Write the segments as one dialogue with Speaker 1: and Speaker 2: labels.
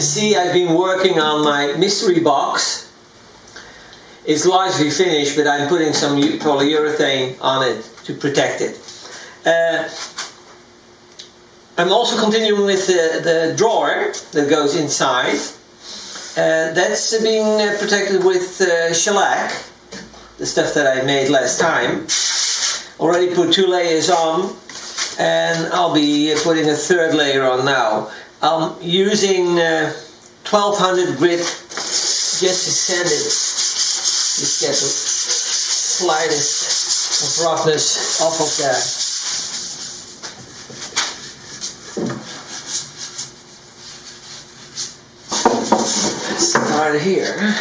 Speaker 1: see, I've been working on my mystery box. It's largely finished, but I'm putting some polyurethane on it to protect it. I'm also continuing with the drawer that goes inside. That's being protected with shellac, the stuff that I made last time. Already put 2 layers on, and I'll be putting a 3rd layer on now. I'm using 1200 grit just to sand it, just get the slightest of roughness off of that. Start here.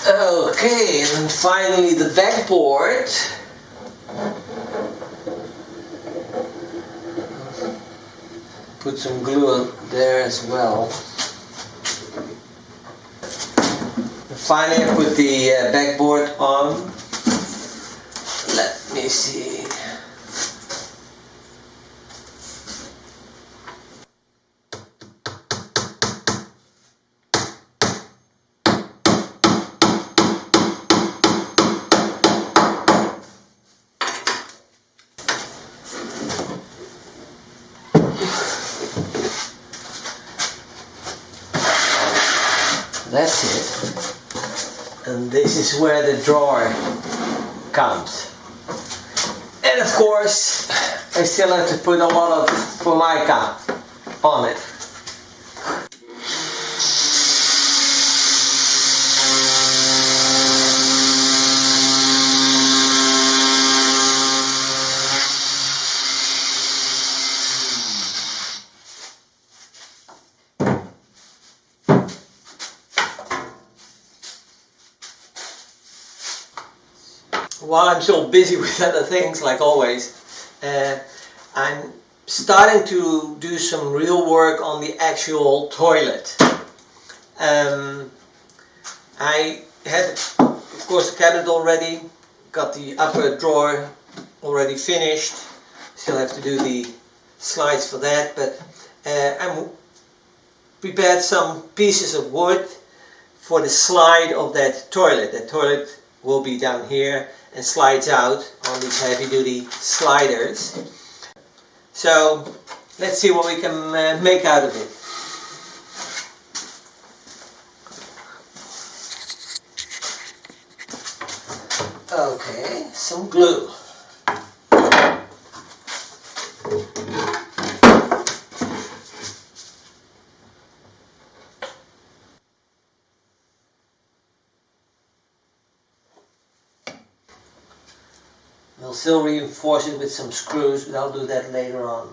Speaker 1: Okay, and finally the backboard. Put some glue on there as well. And finally I put the backboard on. Let me see. That's it. And this is where the drawer comes. And of course, I still have to put a lot of Formica on it. While I'm so busy with other things, like always, I'm starting to do some real work on the actual toilet. I had, of course, the cabinet already, got the upper drawer already finished, still have to do the slides for that, but I prepared some pieces of wood for the slide of that toilet. That toilet will be down here and slides out on these heavy-duty sliders. So let's see what we can make out of it. Okay, some glue. We'll still reinforce it with some screws, but I'll do that later on.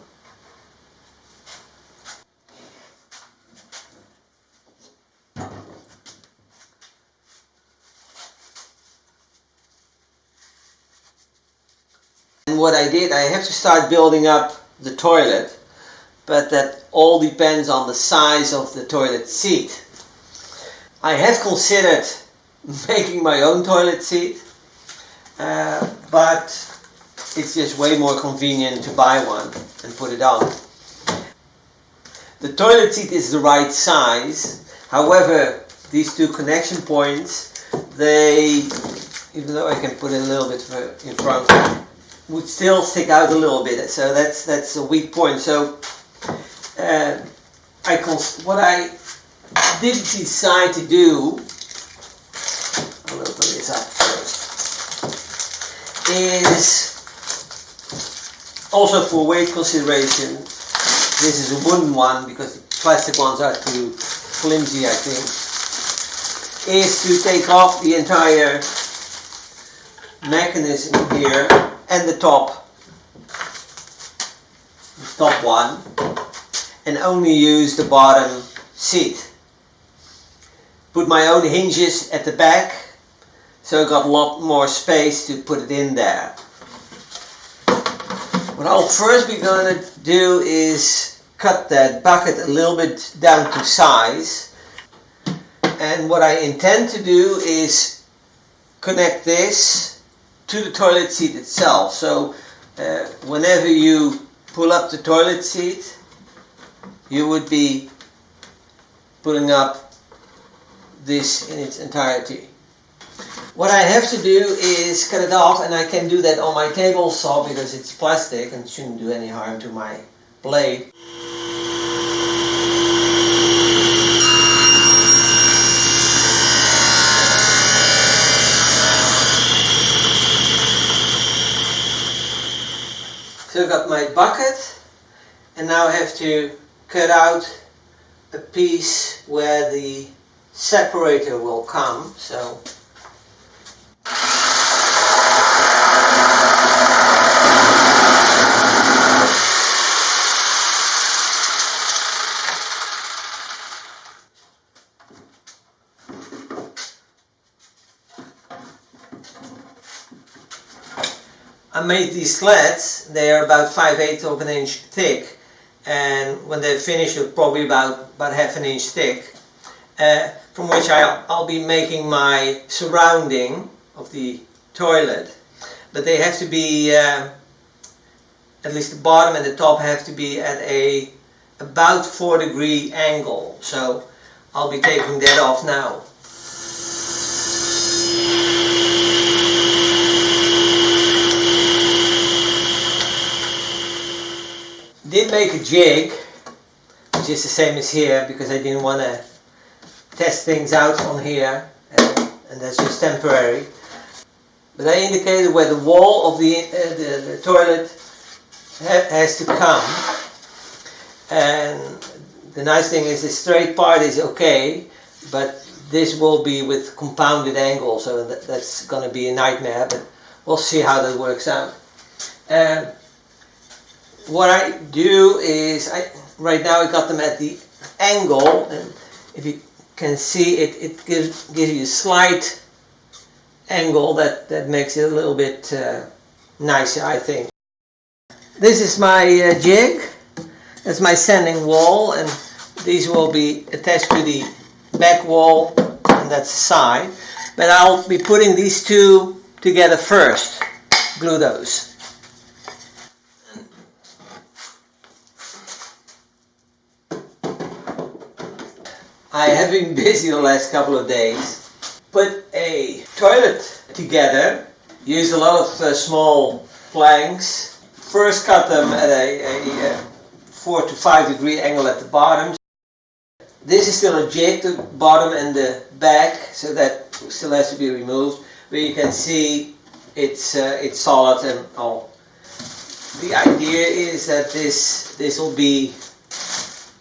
Speaker 1: And what I did, I have to start building up the toilet, but that all depends on the size of the toilet seat. I have considered making my own toilet seat, but it's just way more convenient to buy one and put it on. The toilet seat is the right size, however these 2 connection points, they, even though I can put it a little bit in front, would still stick out a little bit, so that's a weak point. So what I did decide to do, I'll open this up first, is also for weight consideration, this is a wooden one because the plastic ones are too flimsy, I think, is to take off the entire mechanism here and the top one, and only use the bottom seat. Put my own hinges at the back, so I got a lot more space to put it in there. What I'll first be going to do is cut that bucket a little bit down to size, and what I intend to do is connect this to the toilet seat itself. So whenever you pull up the toilet seat, you would be pulling up this in its entirety. What I have to do is cut it off, and I can do that on my table saw because it's plastic and shouldn't do any harm to my blade. So I've got my bucket, and now I have to cut out a piece where the separator will come. So I made these slats. They are about 5/8 of an inch thick, and when they're finished they're probably about half an inch thick, from which I'll be making my surrounding of the toilet. But they have to be, at least the bottom and the top have to be at about 4-degree angle. So I'll be taking that off now. Did make a jig, which is the same as here, because I didn't want to test things out on here, and that's just temporary. But I indicated where the wall of the toilet has to come, and the nice thing is the straight part is okay, but this will be with compounded angle, so that's going to be a nightmare, but we'll see how that works out. What I do is, right now I got them at the angle, and if you can see it gives you a slight angle that makes it a little bit nicer, I think. This is my jig. That's my sanding wall, and these will be attached to the back wall, and that's the side. But I'll be putting these two together first, glue those. I have been busy the last couple of days. Put a toilet together, used a lot of small planks. First cut them at a 4 to 5 degree angle at the bottom. This is still a jig, the bottom and the back, so that still has to be removed. But you can see it's solid and all. The idea is that this will be,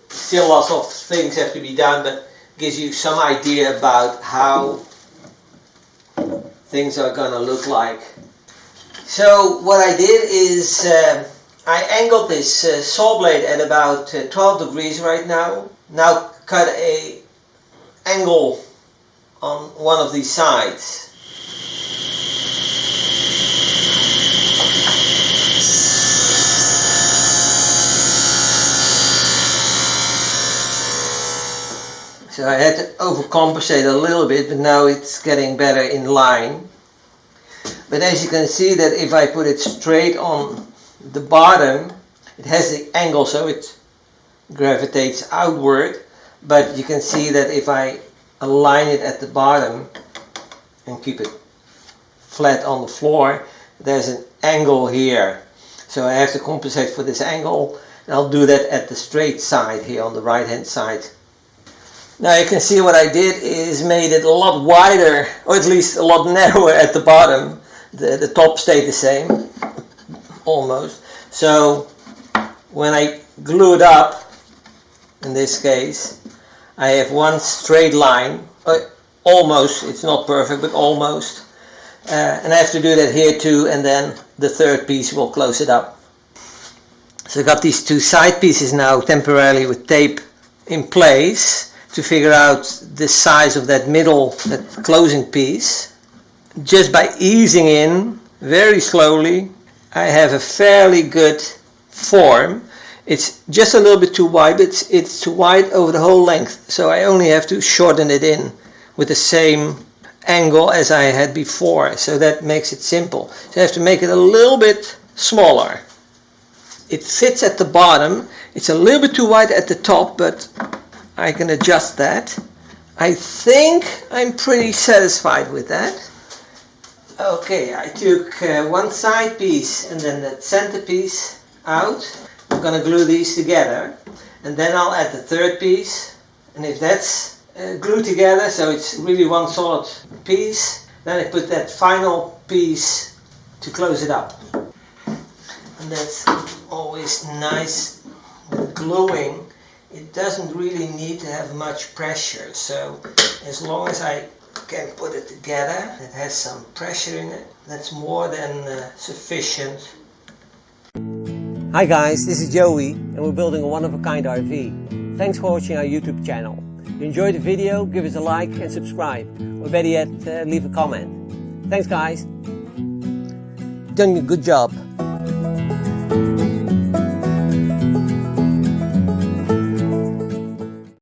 Speaker 1: still lots of things have to be done, but gives you some idea about how things are going to look like. So what I did is I angled this saw blade at about 12 degrees right now. Now cut a angle on one of these sides. So I had to overcompensate a little bit, but now it's getting better in line. But as you can see, that if I put it straight on the bottom, it has the angle, so it gravitates outward. But you can see that if I align it at the bottom and keep it flat on the floor, there's an angle here. So I have to compensate for this angle, and I'll do that at the straight side here on the right hand side. Now you can see what I did is made it a lot wider, or at least a lot narrower at the bottom. The top stayed the same, almost. So when I glue it up, in this case, I have one straight line, almost, it's not perfect, but almost. And I have to do that here too, and then the third piece will close it up. So I got these two side pieces now temporarily with tape in place to figure out the size of that middle, that closing piece. Just by easing in very slowly, I have a fairly good form. It's just a little bit too wide, but it's too wide over the whole length, so I only have to shorten it in with the same angle as I had before, so that makes it simple. So I have to make it a little bit smaller. It fits at the bottom. It's a little bit too wide at the top, but I can adjust that. I think I'm pretty satisfied with that. Okay, I took one side piece and then the center piece out. I'm going to glue these together, and then I'll add the third piece, and if that's glued together so it's really one solid piece, then I put that final piece to close it up. And that's always nice with gluing. It doesn't really need to have much pressure, so as long as I can put it together, it has some pressure in it, that's more than sufficient. Hi guys, this is Joey and we're building a one-of-a-kind RV. Thanks for watching our YouTube channel. If you enjoyed the video, give us a like and subscribe, or better yet, leave a comment. Thanks guys, you've done a good job.